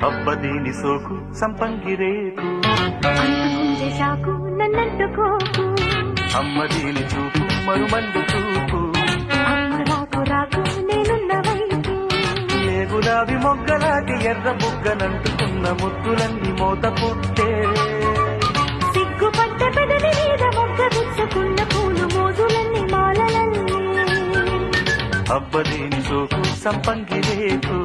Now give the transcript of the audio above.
ಹಬ್ಬದೇನಿ soak ಸಂಪಂಗಿರೇಕು అంటుకుంటే సాకు నన్నంటుకోకు అమ్మదేని చూపు మరుమందు చూపు అమ్మ రాకు రాకు నేనున్న వైపు ఏ గులాబీ మొగ్గలాంటి ఎర్ర బుగ్గనంటుకున్న ముద్దులన్నీ మోత పుట్టే సిగ్గుపట్ట పెదవి మీద మొగ్గ విచ్చుకున్న పూలు మోజులన్నీ మాలలన్నీ ಹಬ್ಬದೇನಿ ಸೋಕು ಸಂಪಂಗಿರೇಕು